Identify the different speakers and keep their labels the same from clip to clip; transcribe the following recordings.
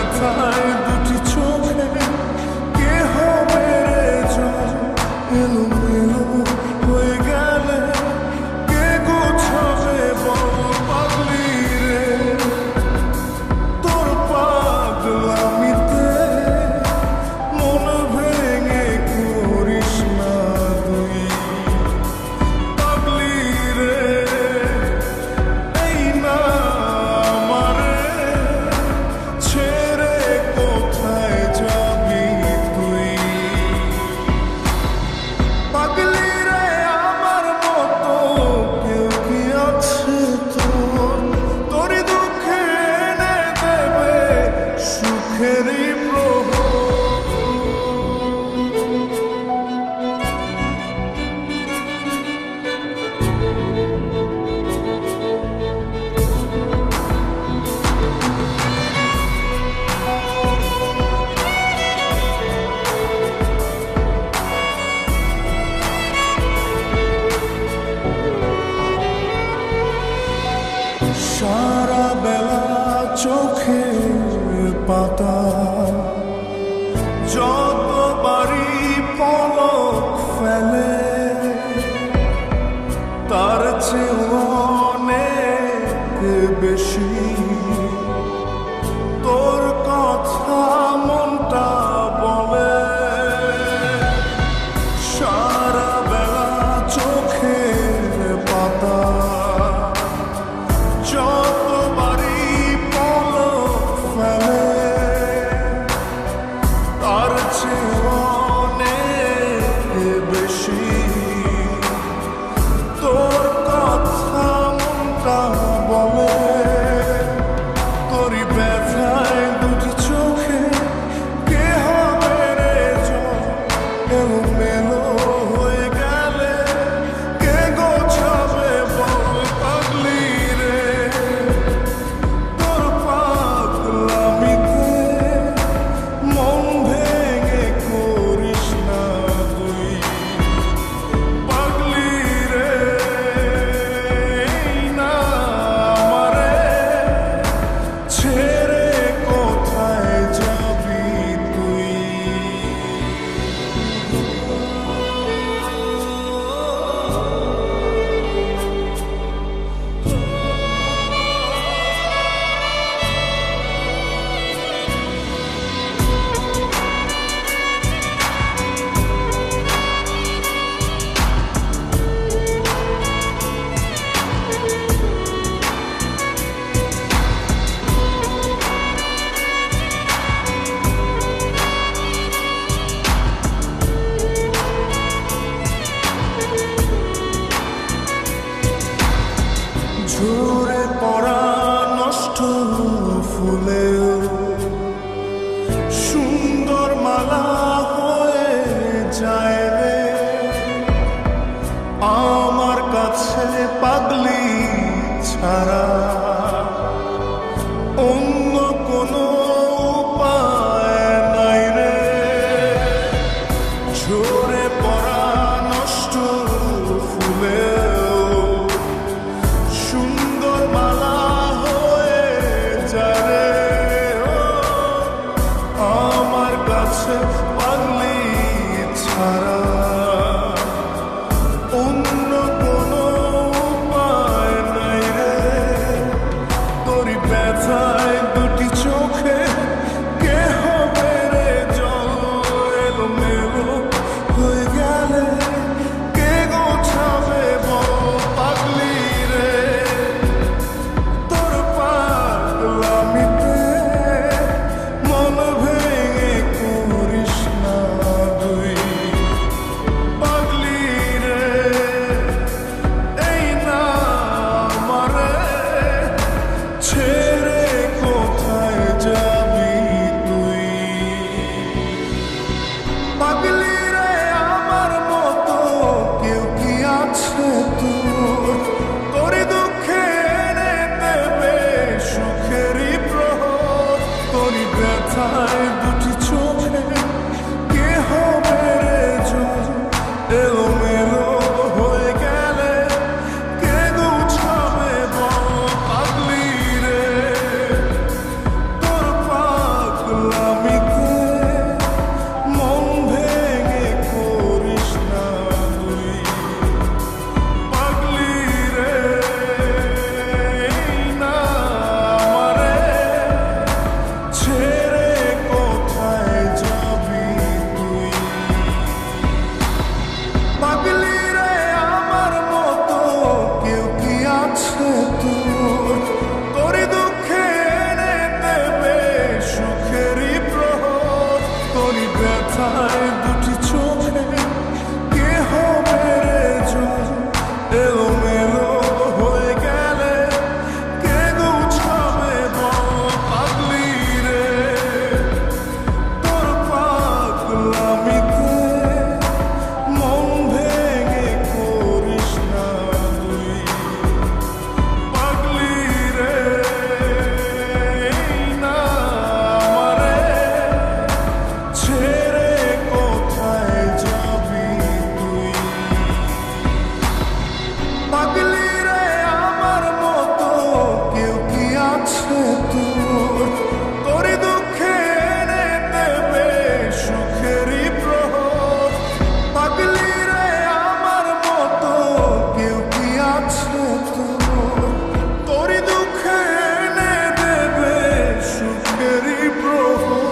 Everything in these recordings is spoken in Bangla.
Speaker 1: ব্যথায় দুটি চোখে কে হবে রে জল এলোমেলো হয়ে গেলে কে গোছাবে বল পাগলি রে তোর পাগলামিতে মন ভেঙে করিস না তুই পাগলি রে এই না আমারে ছেড়ে কোথায় যাবি তুই পাগলি রে আমার মতো কেউ কি আছে তোর তোরই দুঃখে এনে দেবে সুখেরই প্রভাব সারা বেলা চোখের পাতা যতবারই পলক ফেলে তার চেয়ে অনেক বেশি তোর কথা মনটা বলে সারা বেলা চোখের পাতা যতবারই পলক ফেলে তার চেয়ে অনেক বেশি তোর কথা মনটা বলে তোরই ব্যথায় দুটি চোখে কে হবে রে জল এলোমেলো হয়ে গেলে কে গোছাবে বল পাগলি রে তোর পাগলামিতে মন ভেঙে করিস না তুই পাগলি রে এই না আমারে ছেড়ে কোথায় যাবি তুই ঝরে পড়া নষ্ট ফুলেও সুন্দর মালা হয়ে যায় রে আমার কাছে পাগলি ছাড়া অন্য কোনো উপায় নাই রে ঝরে পড়া নষ্ট ফুলেও সুন্দর মালা হয়ে যায় রে আমার কাছে পাগলি ছাড়া অন্য কোনো উপায় নাই রে তোরই ব্যথায় দুটি চোখে কে হবে রে জল এলোমেলো হয়ে গেলে কে গোছাবে বল পাগলি রে তোর পাগলামিতে মন ভেঙে করিস না তুই পাগলি রে এই না আমারে ছেড়ে কোথায় যাবি তুই পাগলি রে আমার মতো কেউ কি আছে তোর তোরই দুঃখে এনে দেবে সুখেরই প্রহর তোরই ব্যথায় দুটি চোখে কে হবে রে জল এলোমেলো হয়ে গেলে কে গোছাবে বল পাগলি রে তোর পাগলামিতে যায় দুটি চোখে, কে হবে রে জয় এলোমেলো হয়ে গেলে, কে গুছাবে বল পাগলি রে। তোর পাগলামিতে মন ভেঙে করিস না তুই পাগলি রে। না আমারে ছেড়ে কোথায় যাবি তুই পাগলি রে। আমার মতো কেউ কি আছে তোর, তোরই দুঃখে এনে দেবে সুখেরই প্রহর। পাগলি রে আমার মতো কেউ কি আছে তোর, তোরই দুঃখে এনে দেবে সুখেরই প্রহর।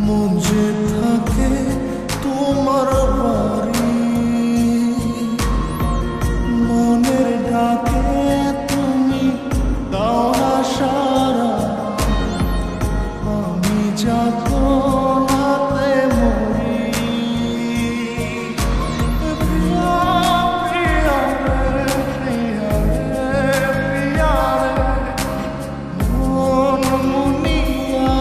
Speaker 1: মঞ্জে থাকে তোমার বাড়ি, মনের ডাকে তুমি দাও না সারা, আমি যাতনাতে মরি। প্রিয়া প্রিয়া রে, প্রিয়া রে, প্রিয়া রে, মন মুনিয়া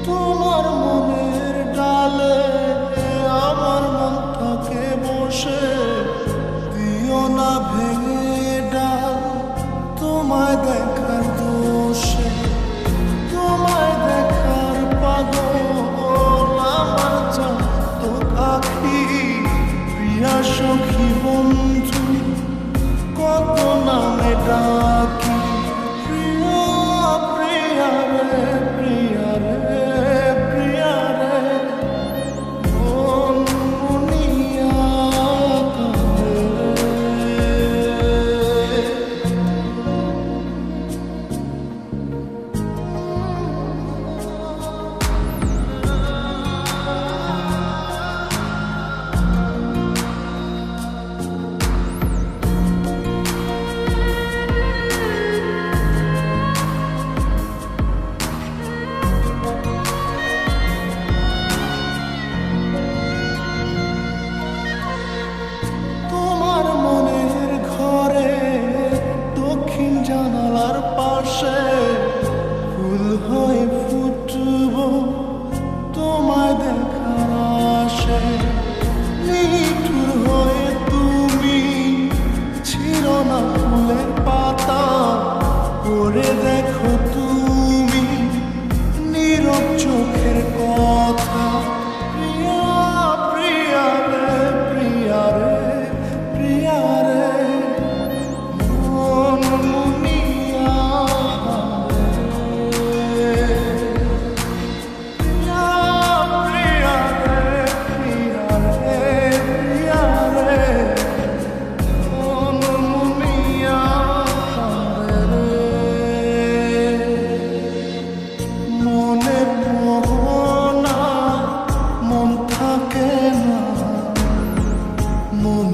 Speaker 1: তোমার মনের ডালে আমার মন থাকে বসে, দিও না ভেঙে ডাল তোমায় দেখার দোষে। তোমায় দেখার পাগল আমার চাঁদ আখি, প্রিয়া সখী বন্ধু কত নামে ডাকি। প্রিয়া প্রিয়া রে, প্রিয়া রে, প্রিয়া রে, মন মুনিয়া কাঁদে রে।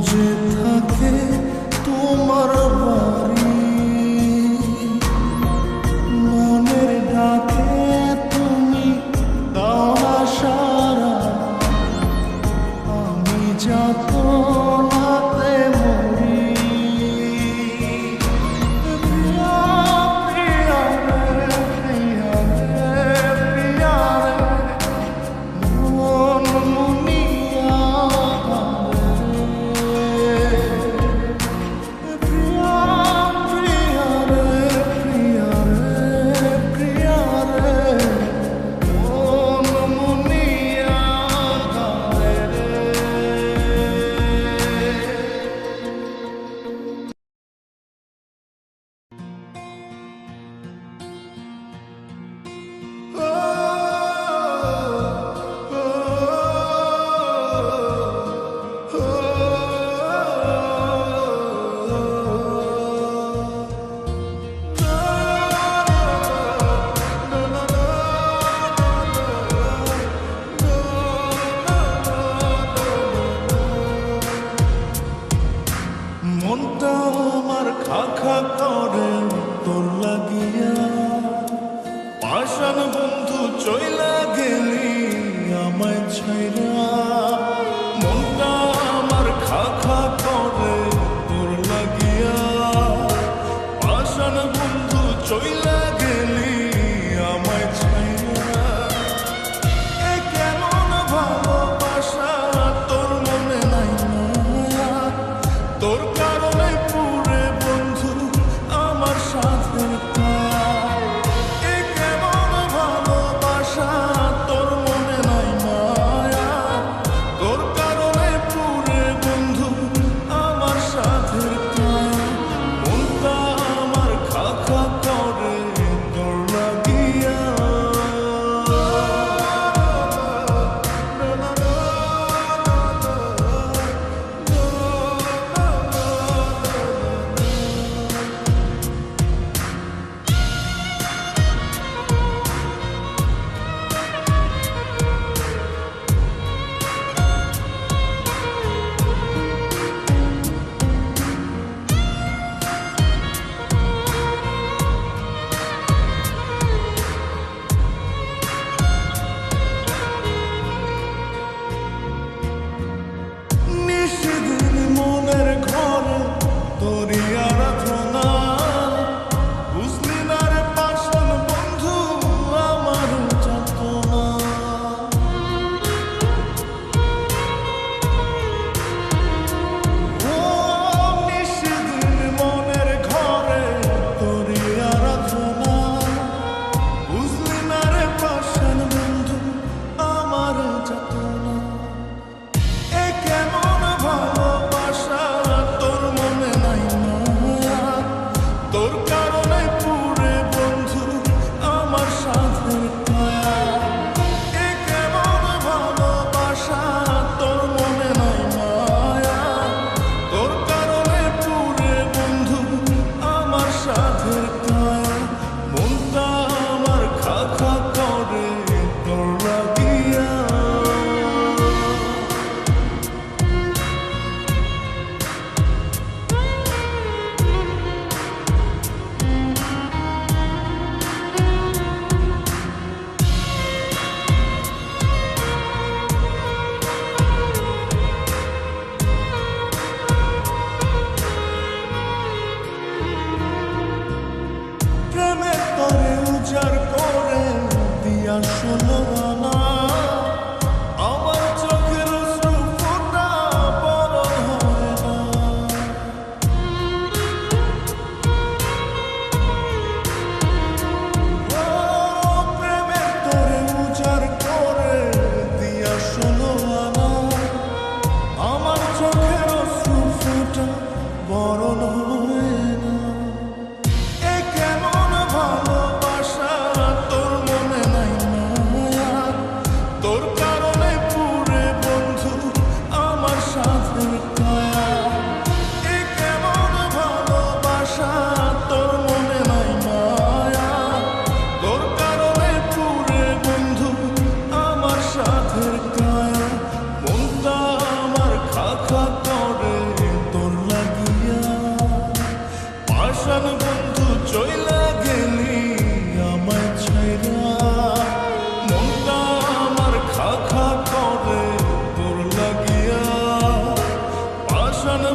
Speaker 1: যে থাকে তোমার বাড়ি, মনের ডাকে তুমি দাও না সারা, আমি যাত নাতে মরি। প্রিয়া প্রিয়া রে, প্রিয়া রে, প্রিয়া রে, মন মুনিয়া রে।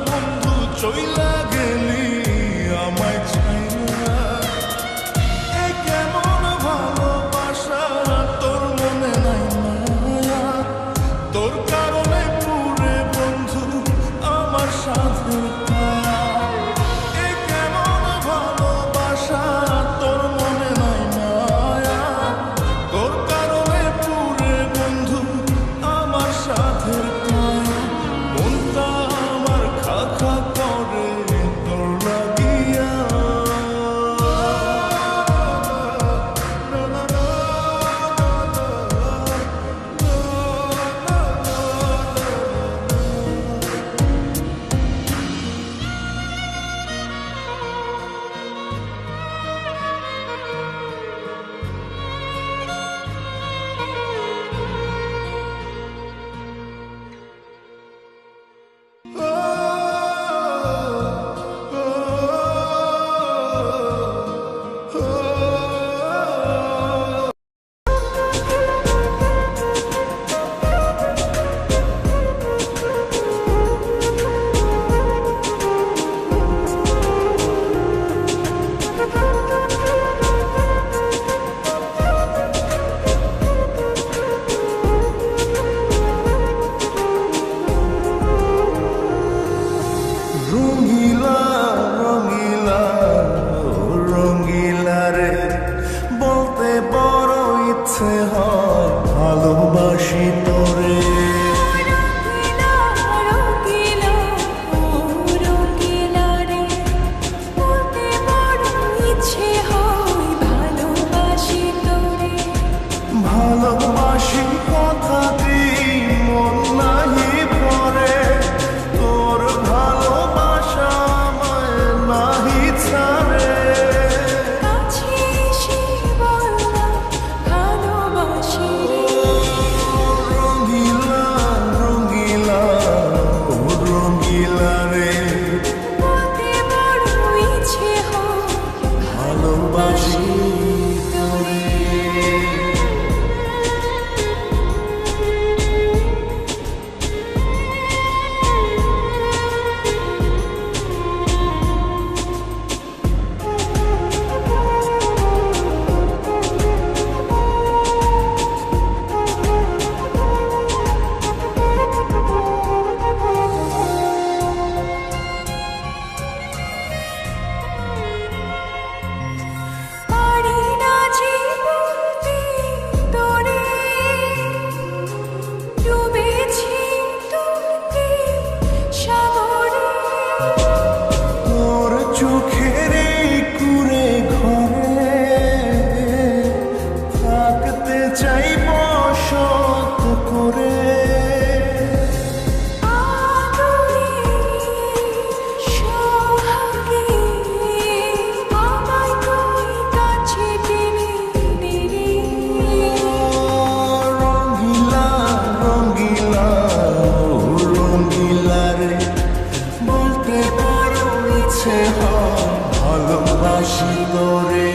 Speaker 1: বন্ধু চইলা গেলি আমায় ছাইরা এ কেমন ভালোবাসা তোর মনে নাই মায়া তোর কারণে পুরে বন্ধু আমার সাথে কায়া এ কেমন ভালোবাসা তোর মনে নাই মায়া তোর কারণে পুরে বন্ধু আমার সাথে কায়া মনটা আমার খা খা করে তোর লাগিয়া রঙিলা রঙিলা রঙিলা রে বলতে বড় ইচ্ছে হয় ভালোবাসি তোরে ভালোবাসি কথা দিই মন নাহি পরে তোর ভালোবাসা আমায় নাহি ছাড়ে রঙিলা রঙিলা রঙিলা রে ভালোবাসি তোরে তোর চোখের এই কুঁড়ে ঘরে থাকতে চাই বসত করে রঙিলা রঙিলা রঙিলা রে বলতে বড় ইচ্ছে হয় ভালোবাসি তোরে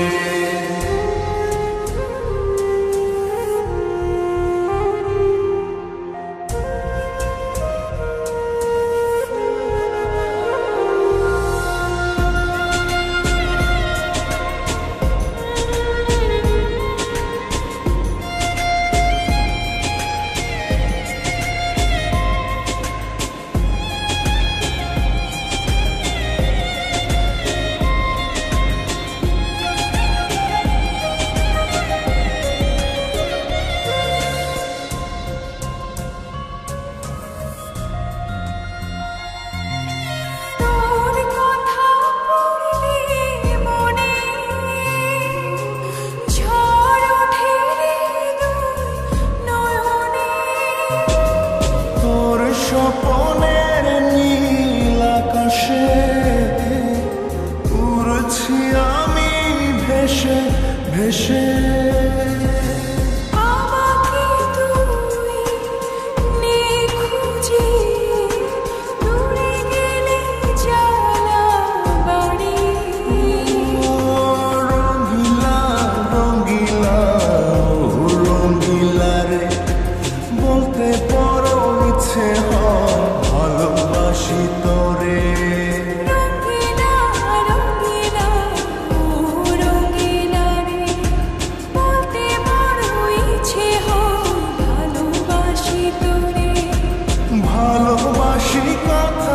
Speaker 1: হাসি কথা